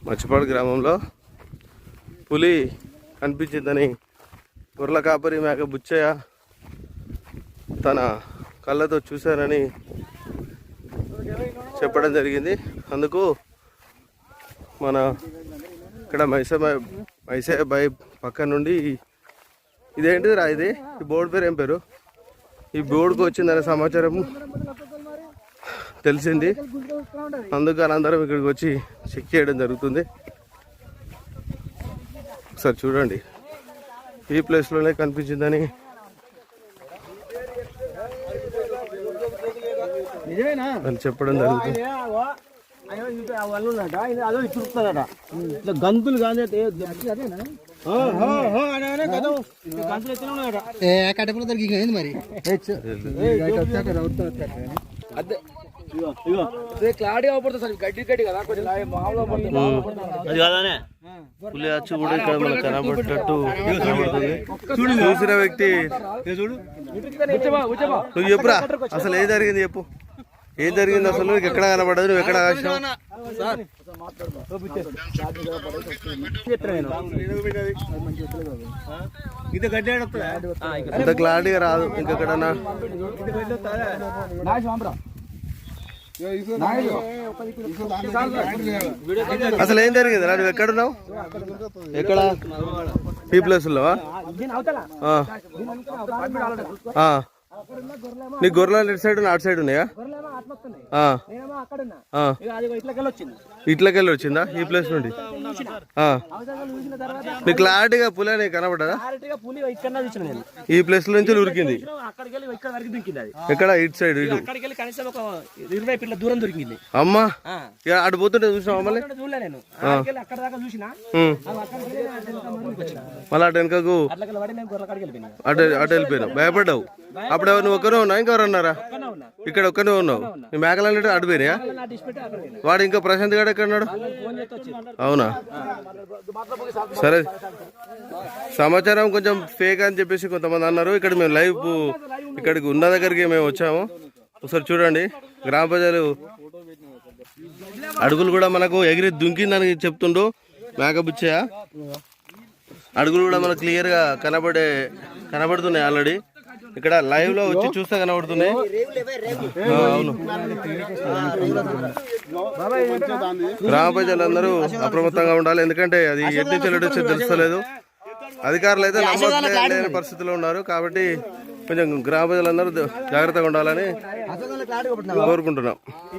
మచ్చిపాడు గ్రామంలో పులి కనిపించిందని గొర్రెల కాపరి మేక బుచ్చయ్య తన కళ్ళతో చూశారని చెప్పడం జరిగింది. అందుకు మన ఇక్కడ మైసే బాయ్ పక్క నుండి ఇదేంటిది రా ఇది, ఈ బోర్డు పేరు ఏం పేరు, ఈ బోర్డుకు వచ్చిందనే సమాచారం తెలిసింది. అందుకని అందరం ఇక్కడికి వచ్చి చెక్ చేయడం జరుగుతుంది. ఒకసారి చూడండి, ఈ ప్లేస్లోనే కనిపించిందని అని చెప్పడం జరుగుతుంది. గంతులు కానీ కట్టెపుల దొరికింది మరి క్లారిటీ అవపడుతుంది సార్, గడ్డి గడ్డి కదా కొంచెం అది కాదానే పులి వచ్చి కూడా ఇక్కడ మనకు కనబట్టేటట్టు కనబడుతుంది. చూసిన వ్యక్తి నువ్వు చెప్పురా, అసలు ఏం జరిగింది చెప్పు, ఏం జరిగింది అసలు, నీకు ఎక్కడ కనబడదు, నువ్వు ఎక్కడ కాసావు? ఇంత క్లారిటీగా రాదు ఇంకెక్కడన్నా. అసలు ఏం జరిగింది రా, నువ్వు ఎక్కడున్నావు, ఎక్కడ? ఈ ప్లేస్ లో నీ గొర్రెలు ఇటు సైడ్ అటు సైడ్ ఉన్నాయా? ఇట్లకెళ్ళి వచ్చిందా ఈ ప్లేస్ నుండి? నీకు క్లారిటీగా పులి అని కనబడ్డా? ఈ ప్లేస్ నుంచి ఉరికింది ఎక్కడ? ఇటు సైడ్ ఇటు అమ్మా అటు పోతుంటే చూసినావా? మళ్ళీ మళ్ళీ అటు వెనకకు అటు అటు వెళ్ళిపోయినావు, భయపడ్డావు. అప్పుడు నువ్వు ఒక్కనే ఉన్నావు, ఇంకెవరు ఉన్నారా? ఇక్కడ ఒక్కనే ఉన్నావు. నీ మేకలన్నిటి అడిపోయినాయా? వాడు ఇంకా ప్రశాంత్ గారు ఎక్కడున్నాడు? అవునా, సరే. సమాచారం కొంచెం ఫేక్ అని చెప్పేసి కొంతమంది అన్నారు. ఇక్కడ మేము లైవ్ ఇక్కడికి ఉన్న దగ్గరికి మేము వచ్చాము. ఒకసారి చూడండి, గ్రామ ప్రజలు అడుగులు కూడా మనకు ఎగిరి దుంకిందని చెప్తుండు మేక బుచ్చయ్య. అడుగులు కూడా మనకు క్లియర్ గా కనబడుతున్నాయి. ఆల్రెడీ ఇక్కడ లైవ్ లో వచ్చి చూస్తే కనబడుతున్నాయి. అవును, గ్రామ ప్రజలందరూ అప్రమత్తంగా ఉండాలి, ఎందుకంటే అది ఎటు నుంచి వచ్చి తెలుస్తలేదు. అధికారులు అయితే నమ్మలేని పరిస్థితిలో ఉన్నారు. కాబట్టి కొంచెం గ్రామ ప్రజలందరూ జాగ్రత్తగా ఉండాలని కోరుకుంటున్నాం.